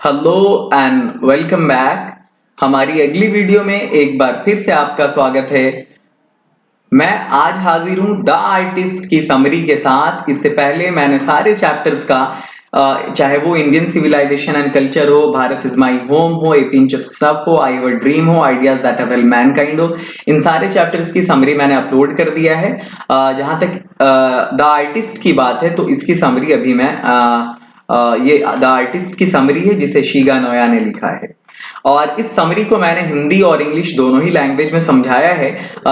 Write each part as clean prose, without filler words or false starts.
Hello and welcome back. हमारी अगली video में एक बार फिर से आपका स्वागत है। मैं आज हाजिर हूं द आर्टिस्ट की समरी के साथ। इससे पहले मैंने सारे चैप्टर्स का चाहे वो इंडियन सिविलाइजेशन एंड कल्चर हो, भारत इज माई होम हो, ए पिंच ऑफ सफ हो, आई वर ड्रीम हो, ideas that have helped Mankind हो, इन सारे चैप्टर्स की समरी मैंने अपलोड कर दिया है। जहां तक द आर्टिस्ट की बात है तो इसकी समरी अभी मैं ये द आर्टिस्ट की समरी है जिसे शिगा नोया ने लिखा है और इस समरी को मैंने हिंदी और इंग्लिश दोनों ही लैंग्वेज में समझाया है।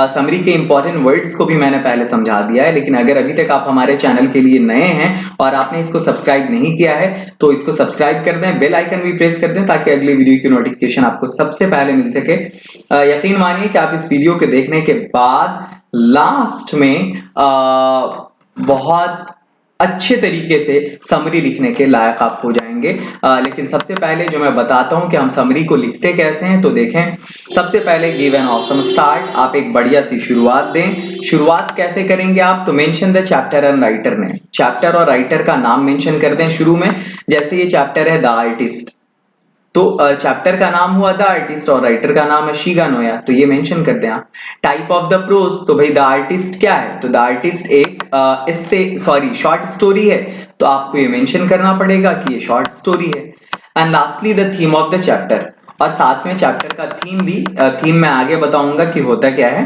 समरी के इंपॉर्टेंट वर्ड्स को भी मैंने पहले समझा दिया है, लेकिन अगर अभी तक आप हमारे चैनल के लिए नए हैं और आपने इसको सब्सक्राइब नहीं किया है तो इसको सब्सक्राइब कर दें, बेल आइकन भी प्रेस कर दें ताकि अगली वीडियो की नोटिफिकेशन आपको सबसे पहले मिल सके। यकीन मानिए कि आप इस वीडियो के देखने के बाद लास्ट में बहुत अच्छे तरीके से समरी लिखने के लायक आप हो जाएंगे। लेकिन सबसे पहले जो मैं बताता हूं कि हम समरी को लिखते कैसे हैं तो देखें। सबसे पहले गिव एन ऑसम स्टार्ट, आप एक बढ़िया सी शुरुआत दें। शुरुआत कैसे करेंगे आप, तो mention the chapter and writer ने, चैप्टर और राइटर का नाम मेंशन कर दें शुरू में। जैसे ये चैप्टर है द आर्टिस्ट, तो चैप्टर का नाम हुआ द आर्टिस्ट और राइटर का नाम है शिगा नोया, तो ये मेंशन कर दें आप। टाइप ऑफ द प्रोज, तो भाई द आर्टिस्ट क्या है, तो द आर्टिस्ट एक शॉर्ट स्टोरी है, तो आपको ये मेंशन करना पड़ेगा कि ये शॉर्ट स्टोरी है। And lastly the theme of the chapter, और साथ में चैप्टर का थीम भी, थीम मैं आगे बताऊंगा कि होता क्या है।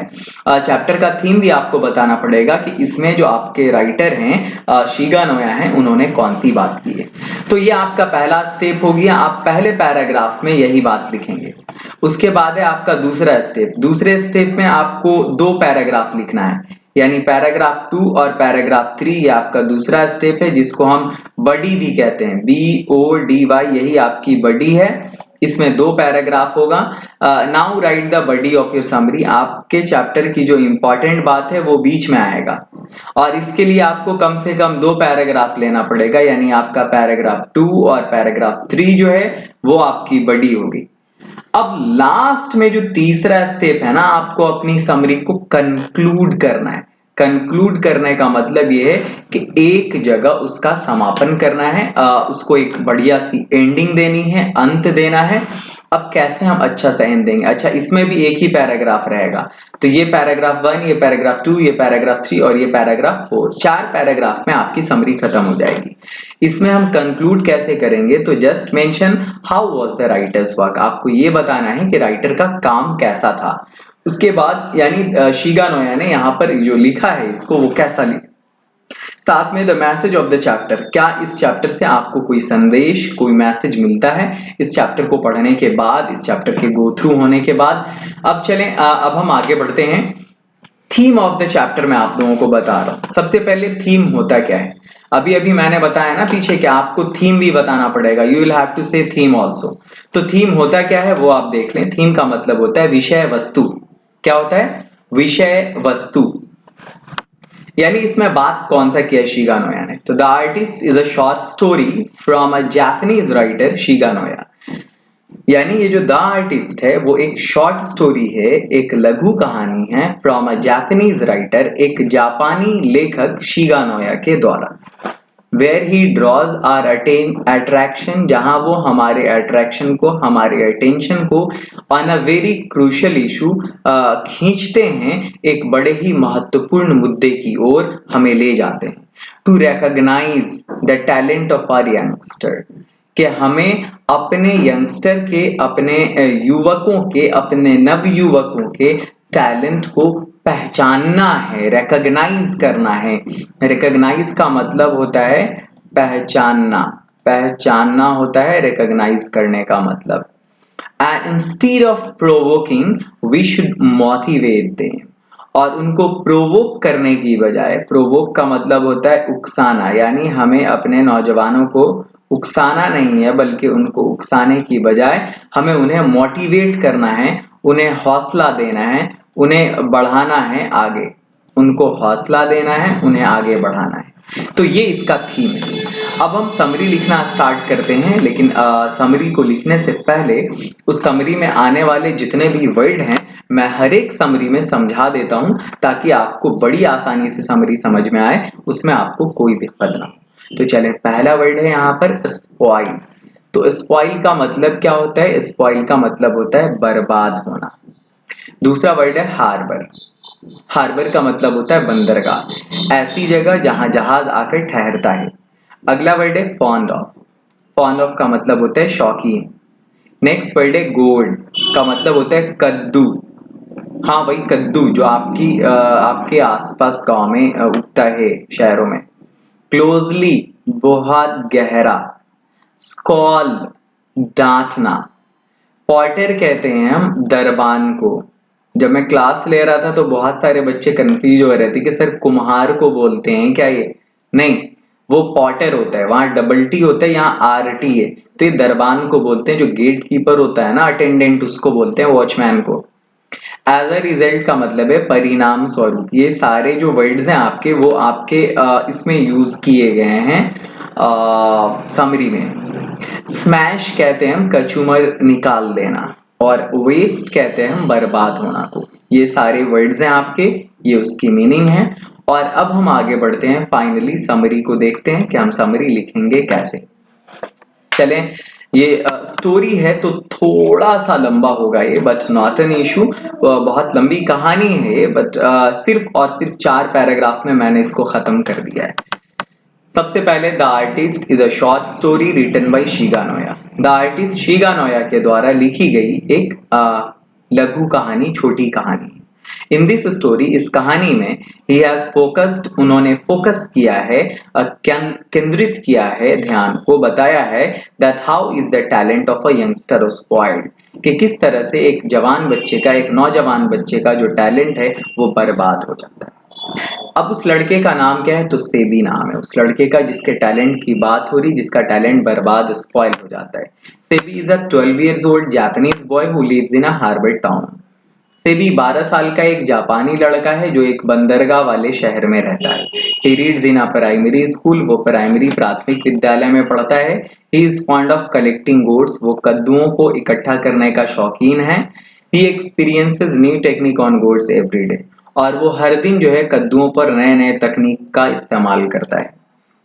चैप्टर का थीम भी आपको बताना पड़ेगा कि इसमें जो आपके राइटर हैं शिगा नोया हैं उन्होंने कौन सी बात की है। तो ये आपका पहला स्टेप हो गया, आप पहले पैराग्राफ में यही बात लिखेंगे। उसके बाद है आपका दूसरा स्टेप। दूसरे स्टेप में आपको 2 पैराग्राफ लिखना है, यानी पैराग्राफ 2 और पैराग्राफ 3, ये आपका दूसरा स्टेप है जिसको हम बडी भी कहते हैं, BODY, यही आपकी बडी है। इसमें 2 पैराग्राफ होगा। Now right the body of your summary, आपके चैप्टर की जो इंपॉर्टेंट बात है वो बीच में आएगा और इसके लिए आपको कम से कम 2 पैराग्राफ लेना पड़ेगा, यानी आपका पैराग्राफ 2 और पैराग्राफ 3 जो है वो आपकी बडी होगी। अब लास्ट में जो तीसरा स्टेप है ना, आपको अपनी समरी को कंक्लूड करना है। कंक्लूड करने का मतलब ये है कि एक जगह उसका समापन करना है, उसको एक बढ़िया सी एंडिंग देनी है, अंत देना है। अब कैसे हम अच्छा सा एंड देंगे, अच्छा इसमें भी एक ही पैराग्राफ रहेगा, तो ये पैराग्राफ 1, ये पैराग्राफ 2, ये पैराग्राफ 3 और ये पैराग्राफ 4, 4 पैराग्राफ में आपकी समरी खत्म हो जाएगी। इसमें हम कंक्लूड कैसे करेंगे, तो just mention how was the writers work, आपको ये बताना है कि राइटर का काम कैसा था। उसके बाद यानी शिगा नोया ने यहाँ पर जो लिखा है इसको वो कैसा लिखा। साथ में the message of the chapter, क्या इस चैप्टर से आपको कोई संदेश, कोई मैसेज मिलता है इस चैप्टर को पढ़ने के बाद, इस चैप्टर के गो थ्रू होने के बाद। अब चलें, अब हम आगे बढ़ते हैं। थीम ऑफ द चैप्टर मैं आप लोगों को बता रहा हूं। सबसे पहले थीम होता क्या है, अभी अभी मैंने बताया ना पीछे कि आपको थीम भी बताना पड़ेगा, यू विल हैव टू से थीम ऑल्सो। तो थीम होता क्या है वो आप देख लें। थीम का मतलब होता है विषय वस्तु। क्या होता है, विषय वस्तु, यानी इसमें बात कौन सा किया शिगा नोया ने। तो the artist is a short story from a Japanese writer Shiga Noah, यानी ये जो द आर्टिस्ट है वो एक शॉर्ट स्टोरी है, एक लघु कहानी है फ्रॉम अ जापानीज राइटर, एक जापानी लेखक शिगा नोया के द्वारा। Where he draws our attraction, जहां वो हमारे अट्रैक्शन को, हमारे अटेंशन को on a very crucial issue, खींचते हैं, एक बड़े ही महत्वपूर्ण मुद्दे की ओर हमें ले जाते हैं। To recognise the talent of our youngster, कि हमें अपने यंगस्टर के, अपने युवकों के, अपने नव युवकों के टैलेंट को पहचानना है, रिकॉग्नाइज करना है। रिकॉग्नाइज का मतलब होता है पहचानना, पहचानना होता है रिकॉग्नाइज करने का मतलब। And instead of provoking we should motivate them, और उनको प्रोवोक करने की बजाय, प्रोवोक का मतलब होता है उकसाना, यानी हमें अपने नौजवानों को उकसाना नहीं है बल्कि उनको उकसाने की बजाय हमें उन्हें मोटिवेट करना है, उन्हें हौसला देना है, उन्हें बढ़ाना है आगे, उनको हौसला देना है, उन्हें आगे बढ़ाना है। तो ये इसका थीम है। अब हम समरी लिखना स्टार्ट करते हैं, लेकिन समरी को लिखने से पहले उस समरी में आने वाले जितने भी वर्ड हैं मैं हर एक समरी में समझा देता हूं ताकि आपको बड़ी आसानी से समरी समझ में आए, उसमें आपको कोई दिक्कत ना हो। तो चलें, पहला वर्ड है यहाँ पर स्पॉइल। तो स्पॉइल का मतलब क्या होता है? स्पॉइल का मतलब होता है बर्बाद होना। दूसरा वर्ड है हार्बर। हार्बर का मतलब होता है बंदरगाह, ऐसी जगह जहां जहाज आकर ठहरता है। अगला वर्ड है फॉन्ड ऑफ। फॉन्ड ऑफ का मतलब होता है शौकीन। नेक्स्ट वर्ड है गोर्ड, का मतलब होता है कद्दू। हाँ भाई, कद्दू जो आपके आसपास गांव में उगता है, शहरों में। क्लोजली, बहुत गहरा। स्कॉल, डांटना। पॉटर कहते हैं हम दरबान को। जब मैं क्लास ले रहा था तो बहुत सारे बच्चे कंफ्यूज हो रहे थे कि सर कुम्हार को बोलते हैं क्या ये? नहीं, वो पॉटर होता है, वहां डबल टी होता है, यहाँ आर टी है। तो ये दरबान को बोलते हैं, जो गेट कीपर होता है ना, अटेंडेंट, उसको बोलते हैं, वॉचमैन को। एज अ रिजल्ट का मतलब है परिणाम स्वरूप। ये सारे जो वर्ड्स हैं आपके, वो आपके इसमें यूज किए गए हैं समरी में। स्मैश कहते हैं हम कचूमर निकाल देना, और वेस्ट कहते हैं हम बर्बाद होना को। ये सारे वर्ड्स हैं आपके, ये उसकी मीनिंग है। और अब हम आगे बढ़ते हैं, फाइनली समरी को देखते हैं कि हम समरी लिखेंगे कैसे। चलें, ये स्टोरी है तो थोड़ा सा लंबा होगा ये, बट नॉट एन इशू। बहुत लंबी कहानी है ये, बट सिर्फ और सिर्फ 4 पैराग्राफ में मैंने इसको खत्म कर दिया है। सबसे पहले, the artist is a short story written by Shiga Naoya. The artist Shiga Naoya के द्वारा लिखी गई एक लघु कहानी, छोटी कहानी। इन दिस स्टोरी, इस कहानी में, ही हैज फोकस्ड, उन्होंने फोकस किया है, केंद्रित किया है, ध्यान को बताया है, that how is the talent of a youngster spoiled, कि किस तरह से एक जवान बच्चे का, एक नौजवान बच्चे का जो टैलेंट है वो बर्बाद हो जाता है। अब उस लड़के का नाम क्या है? तो सेबी नाम है उस लड़के का, जिसके टैलेंट की बात हो रही, जिसका टैलेंट बर्बाद, स्पॉइल हो जाता है। Seibei is a 12 years old Japanese boy who lives in a harbour town. Seibei 12 साल का एक जापानी लड़का है जो एक बंदरगाह वाले शहर में रहता है। He reads in a primary school, वो प्राइमरी प्राथमिक विद्यालय में पढ़ता है। He is fond of collecting gourds, वो कद्दुओं को इकट्ठा करने का शौकीन है। He experiences new technique on gourds every day, और वो हर दिन जो है कद्दुओं पर नए नए तकनीक का इस्तेमाल करता है।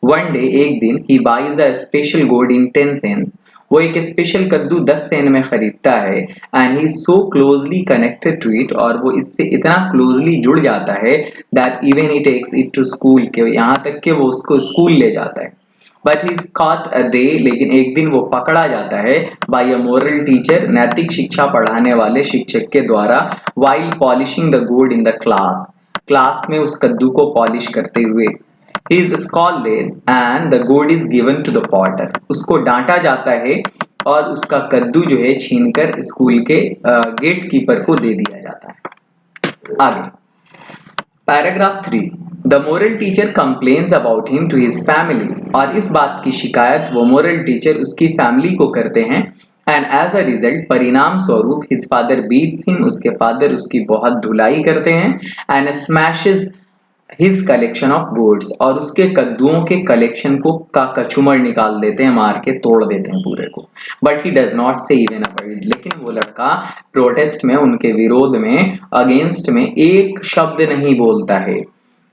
वन डे, एक दिन, ही बाइज द स्पेशल गोड इन 10 cents, वो एक स्पेशल कद्दू 10 सेंट में खरीदता है। And he so closely connected to it, और वो इससे इतना क्लोजली जुड़ जाता है, that even he takes it to school, के यहाँ तक कि वो उसको स्कूल ले जाता है। But he is caught a day, लेकिन एक दिन वो पकड़ा जाता है, बाय अ मोरल टीचर, नैतिक शिक्षा पढ़ाने वाले शिक्षक के द्वारा, वाइल पॉलिशिंग द गोड इन द क्लास, क्लास में उस कद्दू को पॉलिश करते हुए। He is scolded and the gourd is given to the potter, उसको डांटा जाता है और उसका कद्दू जो है छीनकर स्कूल के गेट कीपर को दे दिया जाता है। आगे paragraph 3, the moral teacher complains about him to his family, और इस बात की शिकायत वो मोरल टीचर उसकी फैमिली को करते हैं। एंड एज अ रिजल्ट, परिणाम स्वरूप, हिज फादर बीट्स हिम, उसके फादर उसकी बहुत धुलाई करते हैं। And smashes his collection of gourds, और उसके कद्दुओं के कलेक्शन को का कचूमर निकाल देते हैं, मार के तोड़ देते हैं पूरे को। बट ही डज नॉट से इवन अ वर्ड, लेकिन वो लड़का प्रोटेस्ट में, उनके विरोध में, अगेंस्ट में एक शब्द नहीं बोलता है।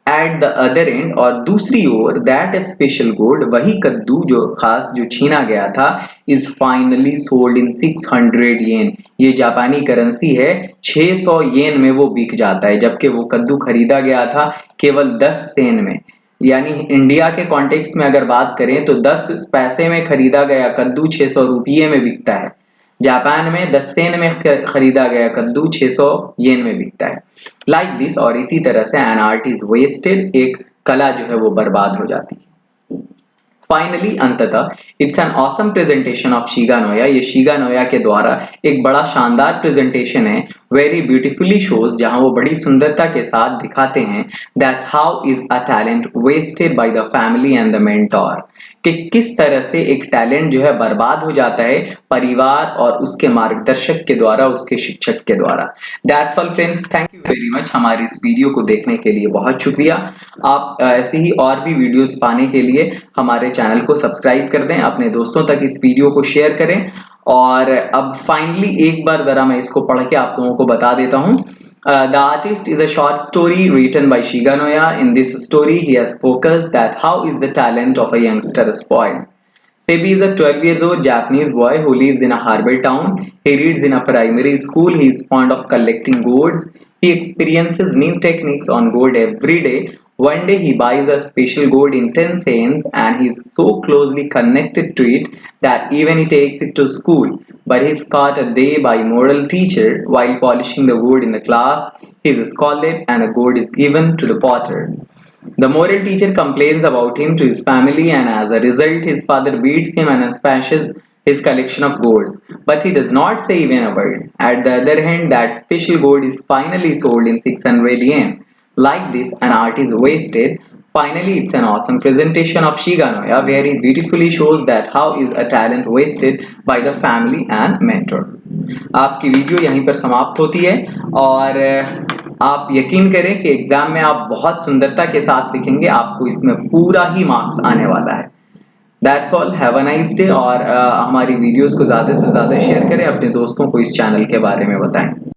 एट द अदर एंड, और दूसरी ओर, दैट स्पेशल गोड, वही कद्दू जो खास जो छीना गया था, इज फाइनली सोल्ड इन 600 येन, ये जापानी करेंसी है, 600 येन में वो बिक जाता है, जबकि वो कद्दू खरीदा गया था केवल 10 सेन में। यानी इंडिया के कॉन्टेक्स्ट में अगर बात करें तो 10 पैसे में खरीदा गया कद्दू 600 रुपये में बिकता है। जापान में 10 सेन में खरीदा गया कद्दू 600 येन में बिकता है। लाइक दिस, और इसी तरह से, एन आर्ट इज वेस्टेड, एक कला जो है वो बर्बाद हो जाती है। फाइनली, अंततः, it's an awesome presentation of Shiga Noah, ये शिगा नोया के द्वारा एक बड़ा शानदार प्रेजेंटेशन है, वेरी ब्यूटीफुली शोज, जहां वो बड़ी सुंदरता के साथ दिखाते हैं, that how is a talent wasted by the family and the mentor, कि किस तरह से एक टैलेंट जो है बर्बाद हो जाता है परिवार और उसके मार्गदर्शक के द्वारा, उसके शिक्षक के द्वारा। That's all friends, thank you very much हमारी इस वीडियो को देखने के लिए, बहुत शुक्रिया। आप ऐसे ही और भी वीडियोस पाने के लिए हमारे चैनल को सब्सक्राइब कर दें, अपने दोस्तों तक इस वीडियो को शेयर करें। और अब फाइनली एक बार जरा मैं इसको पढ़ के आप लोगों को बता देता हूँ। The artist is a short story written by Shiga Noya. In this story, he has focused that how is the talent of a youngster spoiled. Sebi is a 12 years old Japanese boy who lives in a harbor town. He reads in a primary school. He is fond of collecting gourds. He experiences new techniques on gourd every day. One day he buys a special gourd in 10 cents and he is so closely connected to it that even he takes it to school. But he is caught a day by a moral teacher while polishing the gourd in the class. He is scolded and a gourd is given to the potter. The moral teacher complains about him to his family, and as a result, his father beats him and smashes his collection of gourds. But he does not say even a word. At the other hand, that special gourd is finally sold in 600 yen. Like this, an art is wasted. Finally, it's an awesome presentation of Shiganoya where he beautifully shows that how is a talent wasted by the family and mentor. आपकी video यहीं पर समाप्त होती है और आप यकीन करें कि एग्जाम में आप बहुत सुंदरता के साथ लिखेंगे, आपको इसमें पूरा ही मार्क्स आने वाला है। That's all, have a nice day और हमारी वीडियोस को ज़्यादा से ज़्यादा शेयर करें, अपने दोस्तों को इस चैनल के बारे में बताएं।